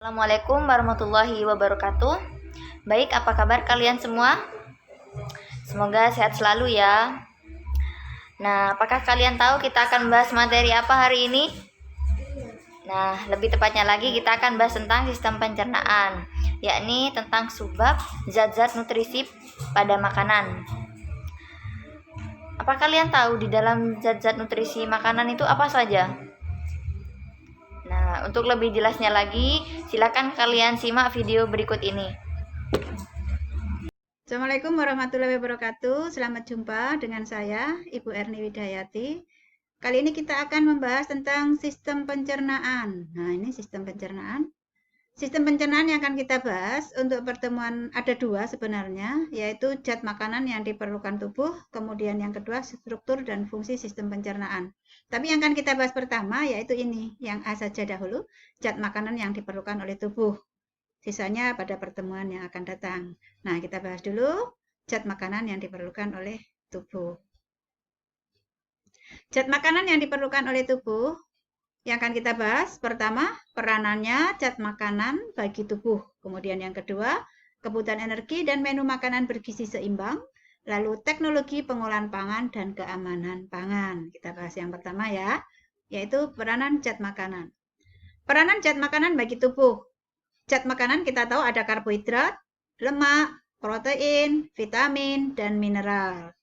Assalamualaikum warahmatullahi wabarakatuh. Baik, apa kabar kalian semua? Semoga sehat selalu ya. Nah, apakah kalian tahu kita akan bahas materi apa hari ini? Nah, lebih tepatnya lagi kita akan bahas tentang sistem pencernaan, yakni tentang subbab zat-zat nutrisi pada makanan. Apa kalian tahu di dalam zat-zat nutrisi makanan itu apa saja? Nah, untuk lebih jelasnya lagi, silakan kalian simak video berikut ini. Assalamualaikum warahmatullahi wabarakatuh. Selamat jumpa dengan saya, Ibu Erni Widayati. Kali ini kita akan membahas tentang sistem pencernaan. Nah, ini sistem pencernaan. Sistem pencernaan yang akan kita bahas untuk pertemuan ada dua sebenarnya, yaitu zat makanan yang diperlukan tubuh, kemudian yang kedua struktur dan fungsi sistem pencernaan. Tapi yang akan kita bahas pertama yaitu ini, yang A saja dahulu, zat makanan yang diperlukan oleh tubuh. Sisanya pada pertemuan yang akan datang. Nah, kita bahas dulu zat makanan yang diperlukan oleh tubuh. Zat makanan yang diperlukan oleh tubuh yang akan kita bahas, pertama, peranannya zat makanan bagi tubuh. Kemudian yang kedua, kebutuhan energi dan menu makanan bergizi seimbang. Lalu teknologi pengolahan pangan dan keamanan pangan. Kita bahas yang pertama ya, yaitu peranan zat makanan. Peranan zat makanan bagi tubuh. Zat makanan kita tahu ada karbohidrat, lemak, protein, vitamin, dan mineral.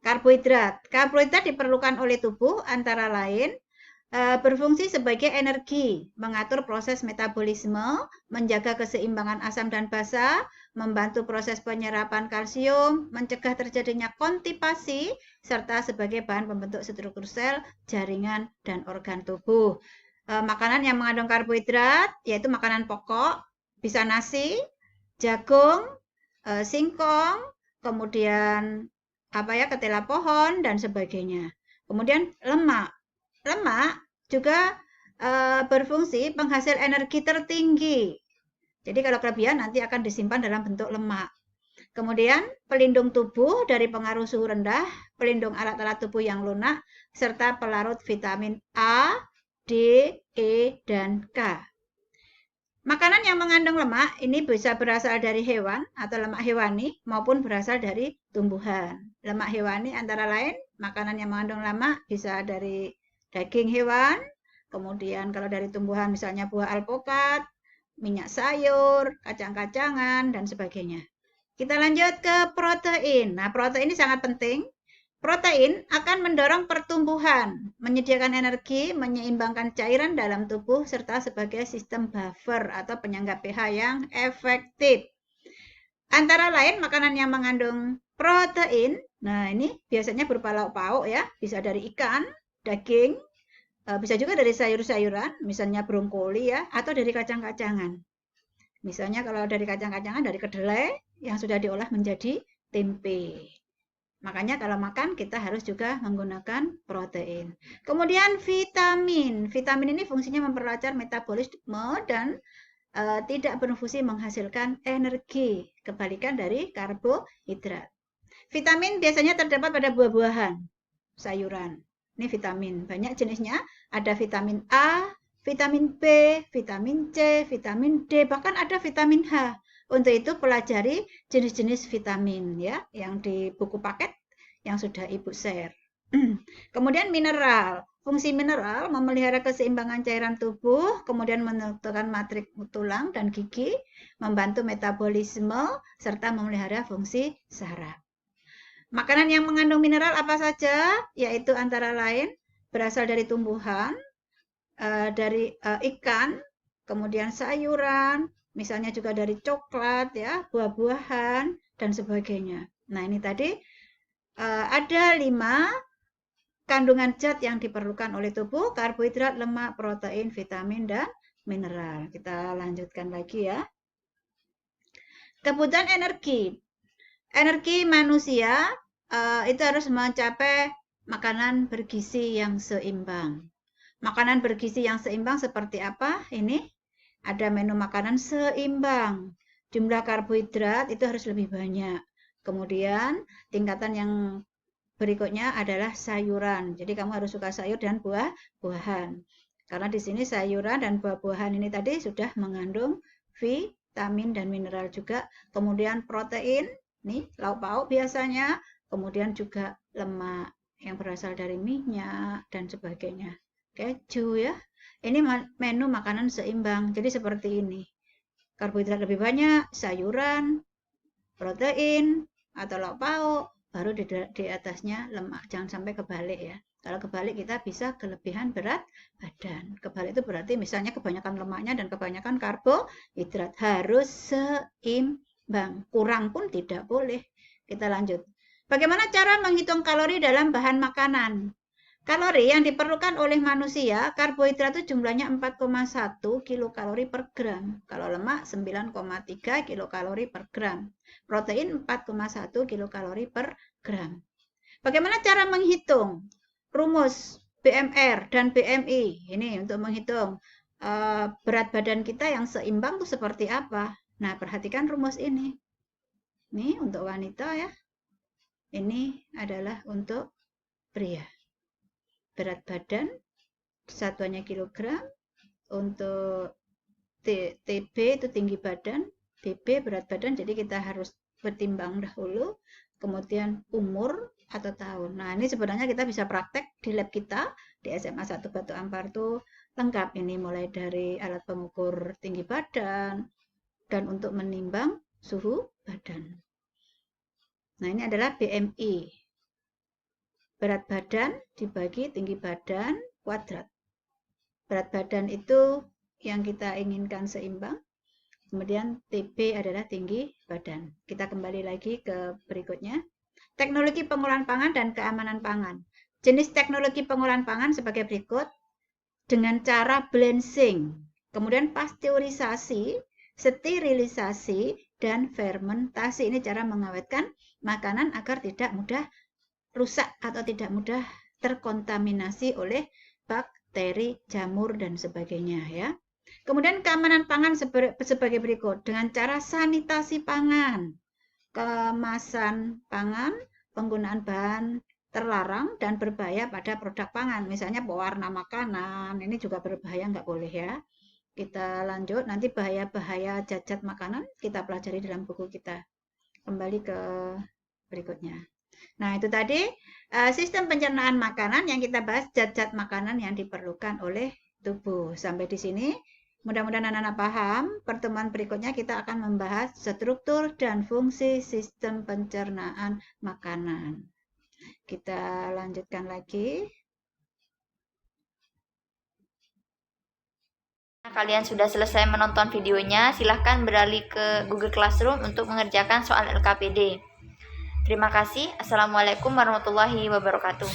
Karbohidrat. Karbohidrat diperlukan oleh tubuh antara lain berfungsi sebagai energi, mengatur proses metabolisme, menjaga keseimbangan asam dan basa, membantu proses penyerapan kalsium, mencegah terjadinya konstipasi, serta sebagai bahan pembentuk struktur sel, jaringan, dan organ tubuh. Makanan yang mengandung karbohidrat, yaitu makanan pokok, bisa nasi, jagung, singkong, kemudian ketela pohon, dan sebagainya. Kemudian lemak. Lemak juga berfungsi penghasil energi tertinggi. Jadi kalau kelebihan nanti akan disimpan dalam bentuk lemak. Kemudian pelindung tubuh dari pengaruh suhu rendah, pelindung alat-alat tubuh yang lunak, serta pelarut vitamin A, D, E, dan K. Makanan yang mengandung lemak ini bisa berasal dari hewan atau lemak hewani maupun berasal dari tumbuhan. Lemak hewani antara lain makanan yang mengandung lemak bisa dari daging hewan, kemudian kalau dari tumbuhan misalnya buah alpukat, minyak sayur, kacang-kacangan, dan sebagainya. Kita lanjut ke protein. Nah, protein ini sangat penting. Protein akan mendorong pertumbuhan, menyediakan energi, menyeimbangkan cairan dalam tubuh, serta sebagai sistem buffer atau penyangga pH yang efektif. Antara lain makanan yang mengandung protein, nah ini biasanya berupa lauk pauk ya, bisa dari ikan, daging, bisa juga dari sayur-sayuran, misalnya brokoli ya, atau dari kacang-kacangan. Misalnya kalau dari kacang-kacangan, dari kedelai yang sudah diolah menjadi tempe. Makanya kalau makan kita harus juga menggunakan protein. Kemudian vitamin. Vitamin ini fungsinya memperlancar metabolisme dan tidak berfungsi menghasilkan energi. Kebalikan dari karbohidrat. Vitamin biasanya terdapat pada buah-buahan, sayuran. Ini vitamin, banyak jenisnya. Ada vitamin A, vitamin B, vitamin C, vitamin D, bahkan ada vitamin H. Untuk itu pelajari jenis-jenis vitamin ya, yang di buku paket yang sudah Ibu share. Kemudian mineral. Fungsi mineral memelihara keseimbangan cairan tubuh, kemudian menentukan matriks tulang dan gigi, membantu metabolisme, serta memelihara fungsi saraf. Makanan yang mengandung mineral apa saja? Yaitu antara lain berasal dari tumbuhan, dari ikan, kemudian sayuran, misalnya juga dari coklat, ya, buah-buahan, dan sebagainya. Nah, ini tadi ada 5 kandungan zat yang diperlukan oleh tubuh, karbohidrat, lemak, protein, vitamin, dan mineral. Kita lanjutkan lagi ya. Kebutuhan energi. Energi manusia itu harus mencapai makanan bergizi yang seimbang. Makanan bergizi yang seimbang seperti apa? Ini ada menu makanan seimbang. Jumlah karbohidrat itu harus lebih banyak. Kemudian tingkatan yang berikutnya adalah sayuran. Jadi kamu harus suka sayur dan buah-buahan. Karena di sini sayuran dan buah-buahan ini tadi sudah mengandung vitamin dan mineral juga. Kemudian protein, nih lauk pauk biasanya. Kemudian juga lemak yang berasal dari minyak dan sebagainya. Keju ya. Ini menu makanan seimbang. Jadi seperti ini. Karbohidrat lebih banyak, sayuran, protein, atau lauk pauk, baru di atasnya lemak. Jangan sampai kebalik ya. Kalau kebalik kita bisa kelebihan berat badan. Kebalik itu berarti misalnya kebanyakan lemaknya dan kebanyakan karbohidrat. Harus seimbang. Kurang pun tidak boleh. Kita lanjut. Bagaimana cara menghitung kalori dalam bahan makanan? Kalori yang diperlukan oleh manusia, karbohidrat itu jumlahnya 4,1 kilokalori per gram. Kalau lemak 9,3 kilokalori per gram. Protein 4,1 kilokalori per gram. Bagaimana cara menghitung? Rumus BMR dan BMI. Ini untuk menghitung berat badan kita yang seimbang itu seperti apa. Nah, perhatikan rumus ini. Ini untuk wanita ya. Ini adalah untuk pria. Berat badan satuannya kilogram, untuk TB itu tinggi badan, BB berat badan, jadi kita harus bertimbang dahulu, kemudian umur atau tahun. Nah, ini sebenarnya kita bisa praktek di lab kita di SMA 1 Batu Ampar tuh lengkap ini, mulai dari alat pengukur tinggi badan dan untuk menimbang suhu badan. Nah, ini adalah BMI. Berat badan dibagi tinggi badan kuadrat. Berat badan itu yang kita inginkan seimbang. Kemudian TB adalah tinggi badan. Kita kembali lagi ke berikutnya. Teknologi pengolahan pangan dan keamanan pangan. Jenis teknologi pengolahan pangan sebagai berikut. Dengan cara blending, kemudian pasteurisasi, sterilisasi, dan fermentasi. Ini cara mengawetkan makanan agar tidak mudah rusak atau tidak mudah terkontaminasi oleh bakteri, jamur, dan sebagainya ya. Kemudian keamanan pangan sebagai berikut. Dengan cara sanitasi pangan, kemasan pangan, penggunaan bahan terlarang dan berbahaya pada produk pangan. Misalnya pewarna makanan, ini juga berbahaya, nggak boleh ya. Kita lanjut, nanti bahaya-bahaya zat makanan kita pelajari dalam buku kita. Kembali ke berikutnya. Nah, itu tadi sistem pencernaan makanan yang kita bahas, zat-zat makanan yang diperlukan oleh tubuh. Sampai di sini, mudah-mudahan anak-anak paham. Pertemuan berikutnya kita akan membahas struktur dan fungsi sistem pencernaan makanan. Kita lanjutkan lagi. Kalian sudah selesai menonton videonya, silahkan beralih ke Google Classroom untuk mengerjakan soal LKPD. Terima kasih. Assalamualaikum warahmatullahi wabarakatuh.